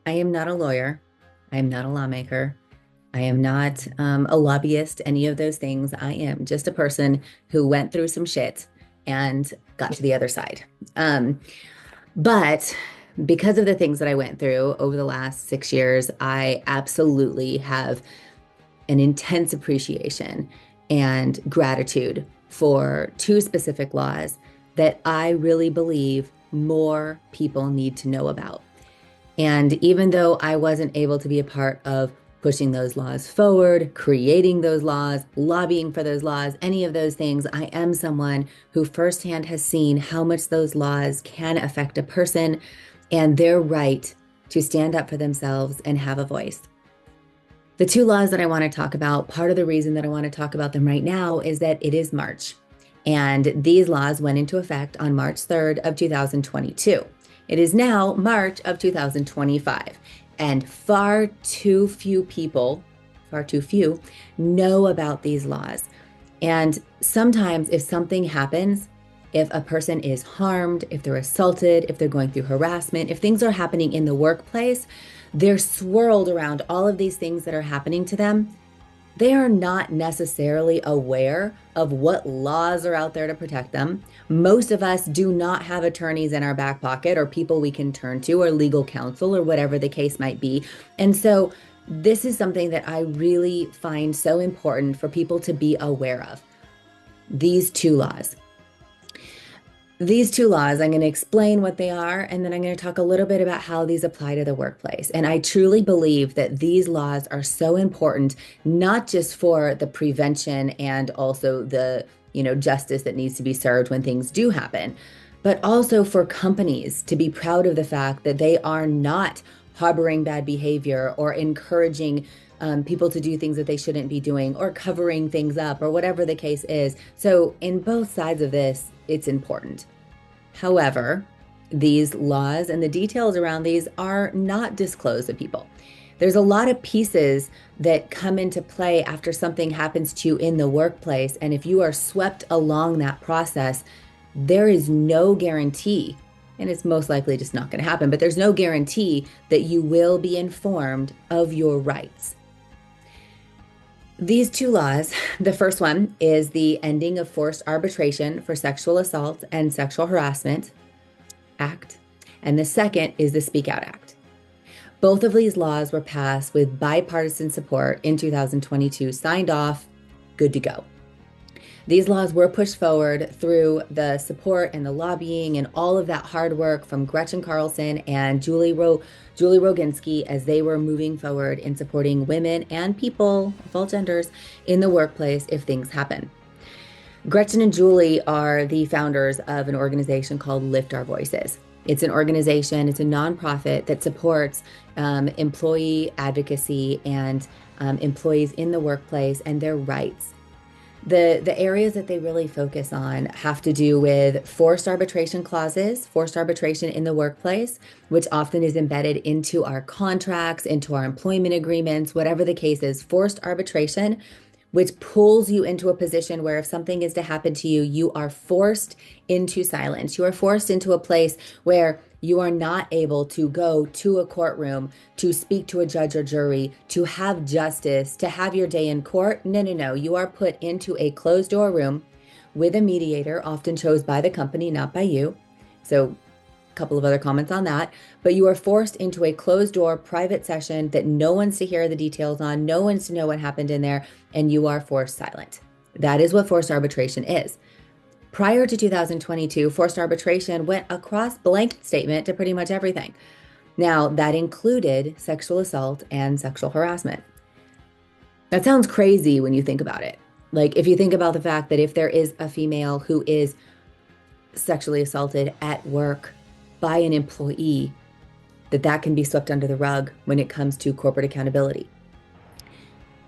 I am not a lawyer. I am not a lawmaker. I am not a lobbyist, any of those things. I am just a person who went through some shit and got to the other side. Um, but because of the things that I went through over the last 6 years, I absolutely have an intense appreciation and gratitude for two specific laws that I really believe more people need to know about. And even though I wasn't able to be a part of pushing those laws forward, creating those laws, lobbying for those laws, any of those things, I am someone who firsthand has seen how much those laws can affect a person and their right to stand up for themselves and have a voice. The two laws that I want to talk about, part of the reason that I want to talk about them right now is that it is March. And these laws went into effect on March 3rd of 2022. It is now March of 2025, and far too few people, far too few, know about these laws. And sometimes if something happens, if a person is harmed, if they're assaulted, if they're going through harassment, if things are happening in the workplace, they're swirled around all of these things that are happening to them. They are not necessarily aware of what laws are out there to protect them. Most of us do not have attorneys in our back pocket or people we can turn to or legal counsel or whatever the case might be. And so this is something that I really find so important for people to be aware of. These two laws. These two laws, I'm going to explain what they are, and then I'm going to talk a little bit about how these apply to the workplace. And I truly believe that these laws are so important, not just for the prevention and also the, justice that needs to be served when things do happen, but also for companies to be proud of the fact that they are not harboring bad behavior or encouraging people to do things that they shouldn't be doing or covering things up or whatever the case is. So in both sides of this, it's important. However, these laws and the details around these are not disclosed to people. There's a lot of pieces that come into play after something happens to you in the workplace. And if you are swept along that process, there is no guarantee, and it's most likely just not going to happen, but there's no guarantee that you will be informed of your rights. These two laws, the first one is the Ending of Forced Arbitration for Sexual Assault and Sexual Harassment Act, and the second is the Speak Out Act. Both of these laws were passed with bipartisan support in 2022, signed off, good to go. These laws were pushed forward through the support and the lobbying and all of that hard work from Gretchen Carlson and Julie Roginski as they were moving forward in supporting women and people of all genders in the workplace if things happen. Gretchen and Julie are the founders of an organization called Lift Our Voices. It's an organization, it's a nonprofit that supports employee advocacy and employees in the workplace and their rights. The areas that they really focus on have to do with forced arbitration clauses, forced arbitration in the workplace, which often is embedded into our contracts, into our employment agreements, whatever the case is, forced arbitration, which pulls you into a position where if something is to happen to you, you are forced into silence. You are forced into a place where you are not able to go to a courtroom, to speak to a judge or jury, to have justice, to have your day in court. No. You are put into a closed door room with a mediator, often chose by the company, not by you. So a couple of other comments on that. But you are forced into a closed door private session that no one's to hear the details on, no one's to know what happened in there, and you are forced silent. That is what forced arbitration is. Prior to 2022, forced arbitration went across blanket statement to pretty much everything. Now, that included sexual assault and sexual harassment. That sounds crazy when you think about it. Like if you think about the fact that if there is a female who is sexually assaulted at work by an employee, that can be swept under the rug when it comes to corporate accountability.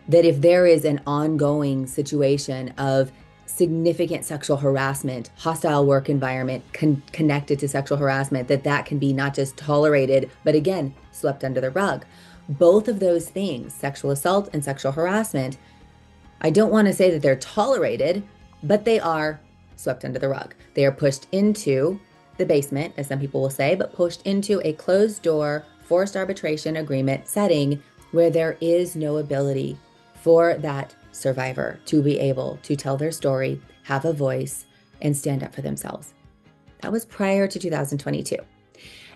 That if there is an ongoing situation of significant sexual harassment, hostile work environment connected to sexual harassment, that can be not just tolerated, but again, swept under the rug. Both of those things, sexual assault and sexual harassment, I don't want to say that they're tolerated, but they are swept under the rug. They are pushed into the basement, as some people will say, but pushed into a closed door, forced arbitration agreement setting where there is no ability for that survivor to be able to tell their story, have a voice, and stand up for themselves. That was prior to 2022.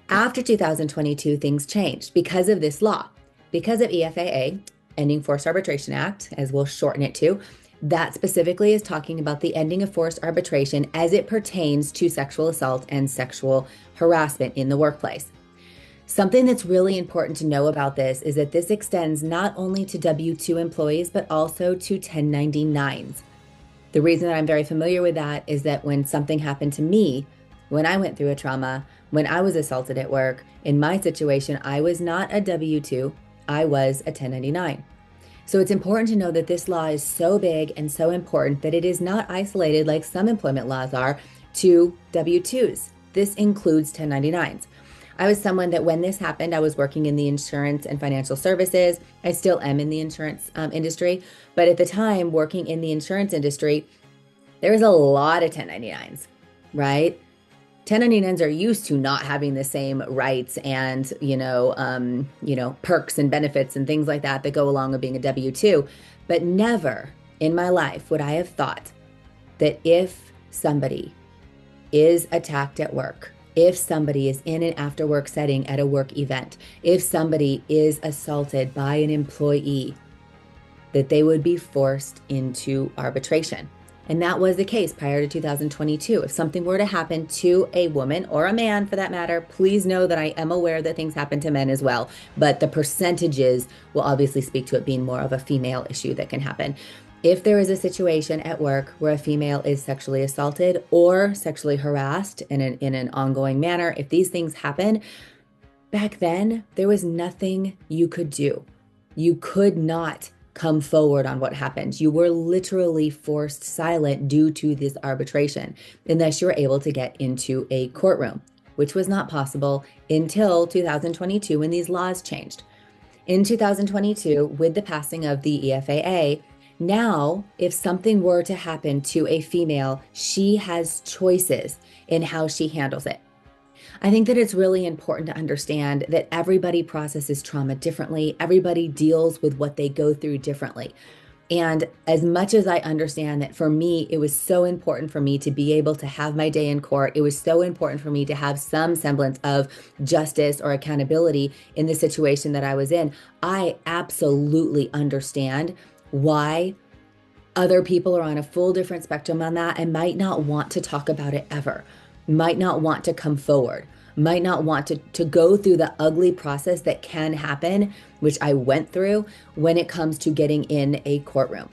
After 2022, things changed because of this law, because of EFAA, Ending Forced Arbitration Act, as we'll shorten it to. That specifically is talking about the ending of forced arbitration as it pertains to sexual assault and sexual harassment in the workplace. Something that's really important to know about this is that this extends not only to W-2 employees, but also to 1099s. The reason that I'm very familiar with that is that when something happened to me, when I went through a trauma, when I was assaulted at work, in my situation, I was not a W-2, I was a 1099. So it's important to know that this law is so big and so important that it is not isolated like some employment laws are to W-2s. This includes 1099s. I was someone that when this happened, I was working in the insurance and financial services. I still am in the insurance industry. But at the time, working in the insurance industry, there was a lot of 1099s, right? 1099s are used to not having the same rights and, perks and benefits and things like that that go along with being a W-2. But never in my life would I have thought that if somebody is attacked at work, if somebody is in an after work setting at a work event, if somebody is assaulted by an employee, that they would be forced into arbitration. And that was the case prior to 2022. If something were to happen to a woman or a man for that matter, please know that I am aware that things happen to men as well. But the percentages will obviously speak to it being more of a female issue that can happen. If there is a situation at work where a female is sexually assaulted or sexually harassed in an ongoing manner, if these things happen, back then, there was nothing you could do. You could not come forward on what happened. You were literally forced silent due to this arbitration, unless you were able to get into a courtroom, which was not possible until 2022 when these laws changed. In 2022, with the passing of the EFAA, now, if something were to happen to a female, she has choices in how she handles it. I think that it's really important to understand that everybody processes trauma differently. Everybody deals with what they go through differently. And as much as I understand that for me, it was so important for me to be able to have my day in court, it was so important for me to have some semblance of justice or accountability in the situation that I was in, I absolutely understand why other people are on a full different spectrum on that and might not want to talk about it ever, might not want to come forward, might not want to go through the ugly process that can happen, which I went through when it comes to getting in a courtroom.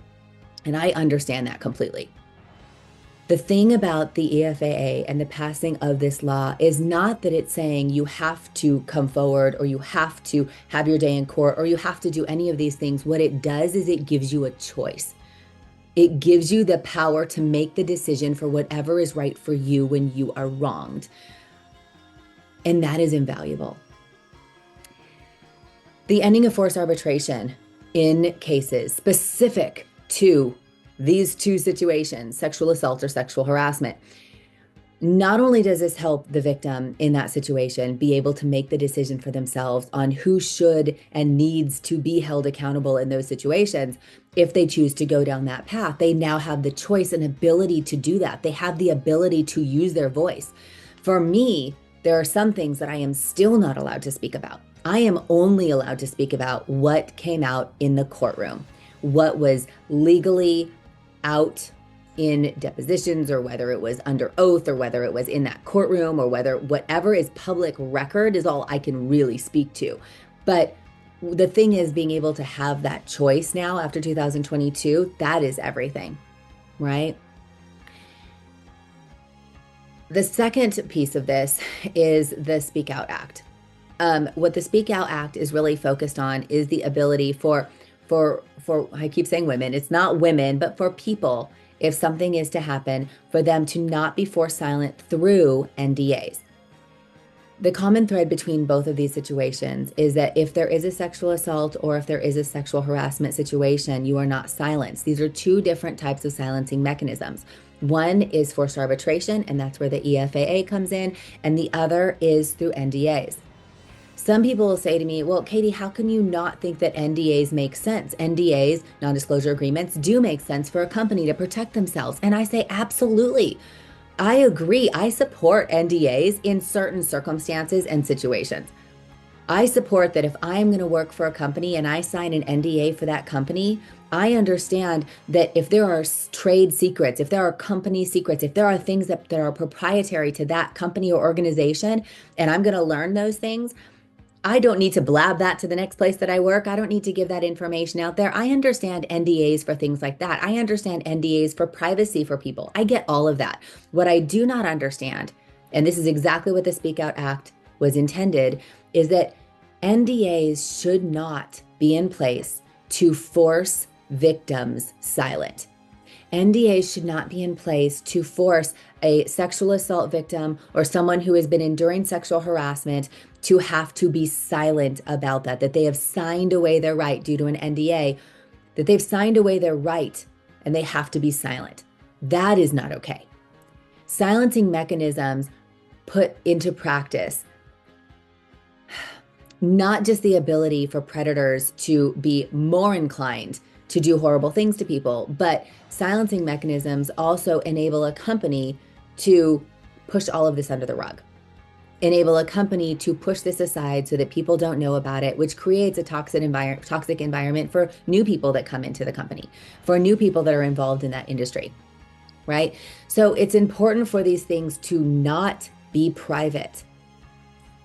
And I understand that completely. The thing about the EFAA and the passing of this law is not that it's saying you have to come forward or you have to have your day in court or you have to do any of these things. What it does is it gives you a choice. It gives you the power to make the decision for whatever is right for you when you are wronged. And that is invaluable. The ending of forced arbitration in cases specific to these two situations, sexual assault or sexual harassment, not only does this help the victim in that situation be able to make the decision for themselves on who should and needs to be held accountable in those situations, if they choose to go down that path, they now have the choice and ability to do that. They have the ability to use their voice. For me, there are some things that I am still not allowed to speak about. I am only allowed to speak about what came out in the courtroom, what was legally out in depositions, or whether it was under oath, or whether it was in that courtroom, or whatever is public record is all I can really speak to. But the thing is, being able to have that choice now after 2022, that is everything, right? The second piece of this is the Speak Out Act. What the Speak Out Act is really focused on is the ability for I keep saying women, it's not women, but for people, if something is to happen, for them to not be forced silent through NDAs. The common thread between both of these situations is that if there is a sexual assault or if there is a sexual harassment situation, you are not silenced. These are two different types of silencing mechanisms. One is forced arbitration, and that's where the EFAA comes in, and the other is through NDAs. Some people will say to me, well, Katie, how can you not think that NDAs make sense? NDAs, non-disclosure agreements, do make sense for a company to protect themselves. And I say, absolutely. I agree. I support NDAs in certain circumstances and situations. I support that if I'm going to work for a company and I sign an NDA for that company, I understand that if there are trade secrets, if there are company secrets, if there are things that are proprietary to that company or organization, and I'm going to learn those things, I don't need to blab that to the next place that I work. I don't need to give that information out there. I understand NDAs for things like that. I understand NDAs for privacy for people. I get all of that. What I do not understand, and this is exactly what the Speak Out Act was intended, is that NDAs should not be in place to force victims silent. NDAs should not be in place to force a sexual assault victim or someone who has been enduring sexual harassment to have to be silent about that they have signed away their right due to an NDA, that they've signed away their right and they have to be silent. That is not okay. Silencing mechanisms put into practice not just the ability for predators to be more inclined to do horrible things to people, but silencing mechanisms also enable a company to push all of this under the rug, enable a company to push this aside so that people don't know about it, which creates a toxic environment for new people that come into the company, for new people that are involved in that industry, right? So it's important for these things to not be private.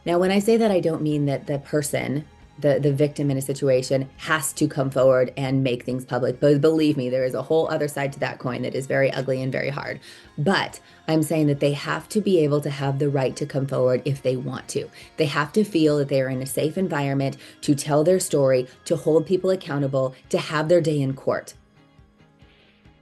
Now, when I say that, I don't mean that the person, the victim in a situation, has to come forward and make things public. But believe me, there is a whole other side to that coin that is very ugly and very hard. But I'm saying that they have to be able to have the right to come forward if they want to. They have to feel that they are in a safe environment to tell their story, to hold people accountable, to have their day in court.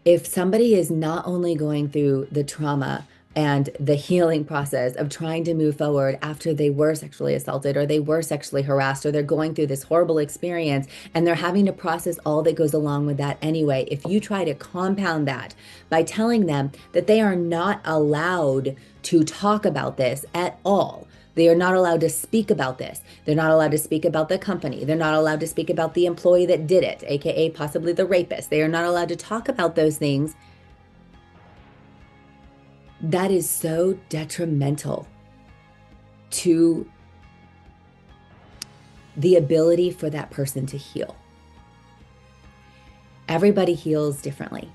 If somebody is not only going through the trauma and the healing process of trying to move forward after they were sexually assaulted or they were sexually harassed or they're going through this horrible experience and they're having to process all that goes along with that anyway, if you try to compound that by telling them that they are not allowed to talk about this at all, they are not allowed to speak about this. They're not allowed to speak about the company. They're not allowed to speak about the employee that did it, aka possibly the rapist. They are not allowed to talk about those things. That is so detrimental to the ability for that person to heal. Everybody heals differently.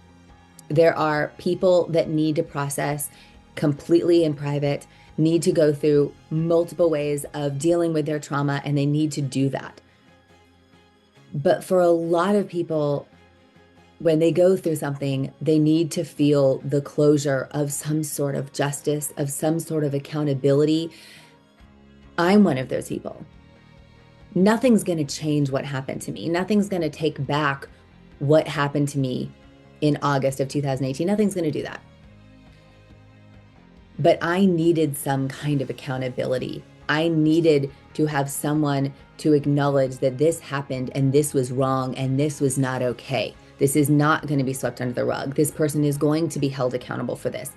There are people that need to process completely in private, need to go through multiple ways of dealing with their trauma, and they need to do that. But for a lot of people, when they go through something, they need to feel the closure of some sort of justice, of some sort of accountability. I'm one of those people. Nothing's going to change what happened to me. Nothing's going to take back what happened to me in August of 2018. Nothing's going to do that. But I needed some kind of accountability. I needed to have someone to acknowledge that this happened and this was wrong and this was not okay. This is not going to be swept under the rug. This person is going to be held accountable for this.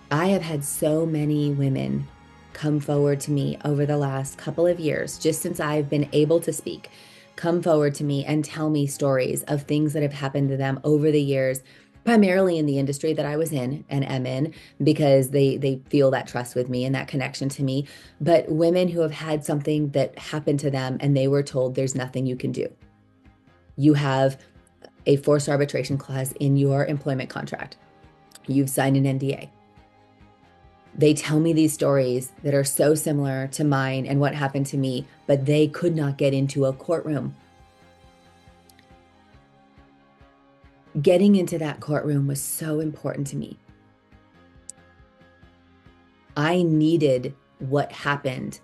I have had so many women come forward to me over the last couple of years, just since I've been able to speak, come forward to me and tell me stories of things that have happened to them over the years, primarily in the industry that I was in and am in, because they feel that trust with me and that connection to me. But women who have had something that happened to them and they were told there's nothing you can do. You have a forced arbitration clause in your employment contract. You've signed an NDA. They tell me these stories that are so similar to mine and what happened to me, but they could not get into a courtroom. Getting into that courtroom was so important to me. I needed what happened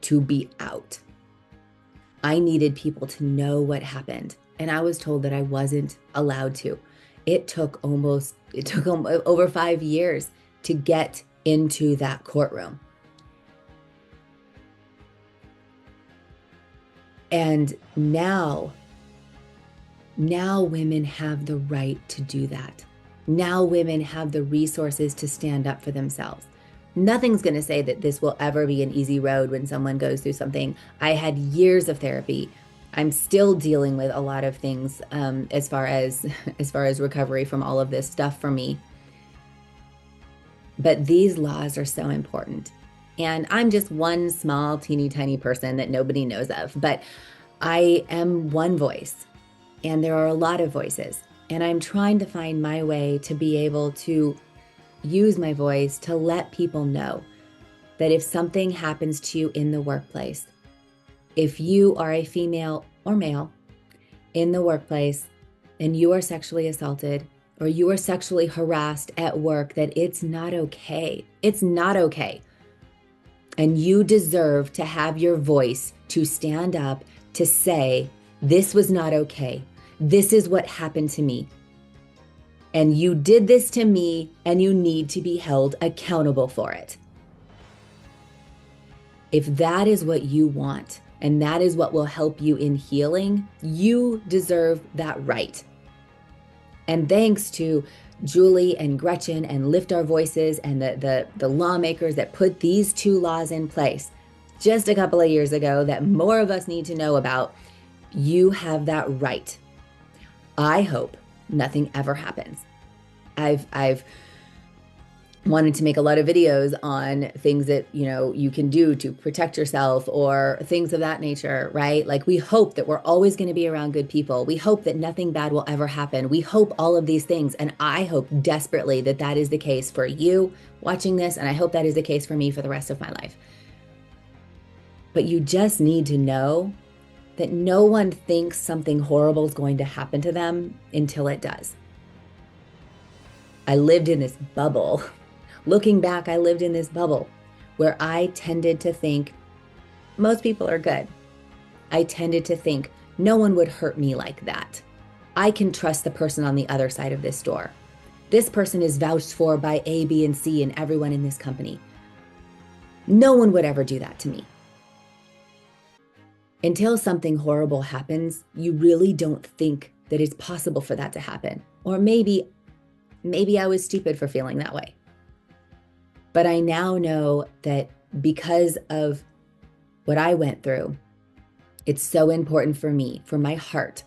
to be out. I needed people to know what happened. And I was told that I wasn't allowed to. It took over 5 years to get into that courtroom. And now women have the right to do that. Now women have the resources to stand up for themselves. Nothing's going to say that this will ever be an easy road when someone goes through something. I had years of therapy. I'm still dealing with a lot of things as far as recovery from all of this stuff for me. But these laws are so important. And I'm just one small, teeny tiny person that nobody knows of. But I am one voice, and there are a lot of voices. And I'm trying to find my way to be able to use my voice to let people know that if something happens to you in the workplace, if you are a female or male in the workplace and you are sexually assaulted or you are sexually harassed at work, that it's not okay. It's not okay. And you deserve to have your voice to stand up to say, this was not okay. This is what happened to me. And you did this to me, and you need to be held accountable for it. If that is what you want, and that is what will help you in healing, you deserve that right. And thanks to Julie and Gretchen and Lift Our Voices and the lawmakers that put these two laws in place just a couple of years ago that more of us need to know about, you have that right. I hope nothing ever happens. I've wanted to make a lot of videos on things that, you can do to protect yourself or things of that nature, right? Like, we hope that we're always going to be around good people. We hope that nothing bad will ever happen. We hope all of these things. And I hope desperately that that is the case for you watching this. And I hope that is the case for me for the rest of my life. But you just need to know that no one thinks something horrible is going to happen to them until it does. I lived in this bubble. Looking back, I lived in this bubble where I tended to think most people are good. I tended to think no one would hurt me like that. I can trust the person on the other side of this door. This person is vouched for by A, B, and C and everyone in this company. No one would ever do that to me. Until something horrible happens, you really don't think that it's possible for that to happen. Or maybe I was stupid for feeling that way. But I now know that because of what I went through, it's so important for me, for my heart,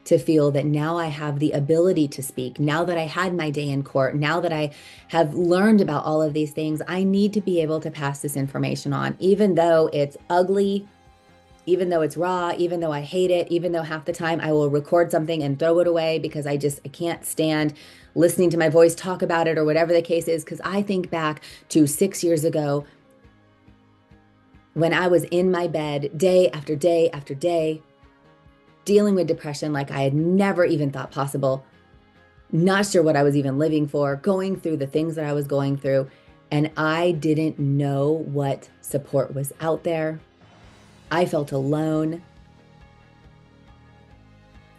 to feel that now I have the ability to speak. Now that I had my day in court, now that I have learned about all of these things, I need to be able to pass this information on, even though it's ugly, even though it's raw, even though I hate it, even though half the time I will record something and throw it away because I can't stand listening to my voice talk about it or whatever the case is. Because I think back to 6 years ago when I was in my bed day after day after day, dealing with depression like I had never even thought possible, not sure what I was even living for, going through the things that I was going through. And I didn't know what support was out there. I felt alone.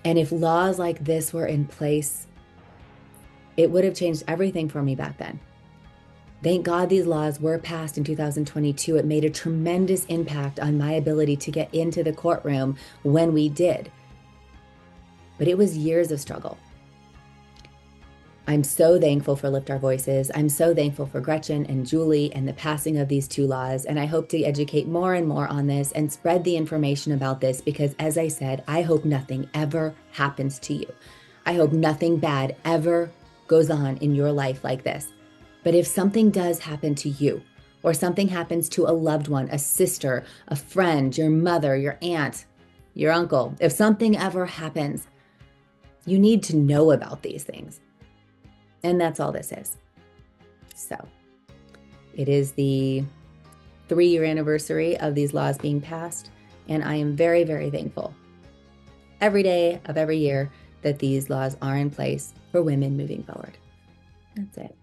And if laws like this were in place, it would have changed everything for me back then. Thank God these laws were passed in 2022. It made a tremendous impact on my ability to get into the courtroom when we did. But it was years of struggle. I'm so thankful for Lift Our Voices. I'm so thankful for Gretchen and Julie and the passing of these two laws. And I hope to educate more and more on this and spread the information about this because, as I said, I hope nothing ever happens to you. I hope nothing bad ever goes on in your life like this. But if something does happen to you, or something happens to a loved one, a sister, a friend, your mother, your aunt, your uncle, if something ever happens, you need to know about these things. And that's all this is. So it is the 3-year anniversary of these laws being passed. And I am very, very thankful every day of every year that these laws are in place for women moving forward. That's it.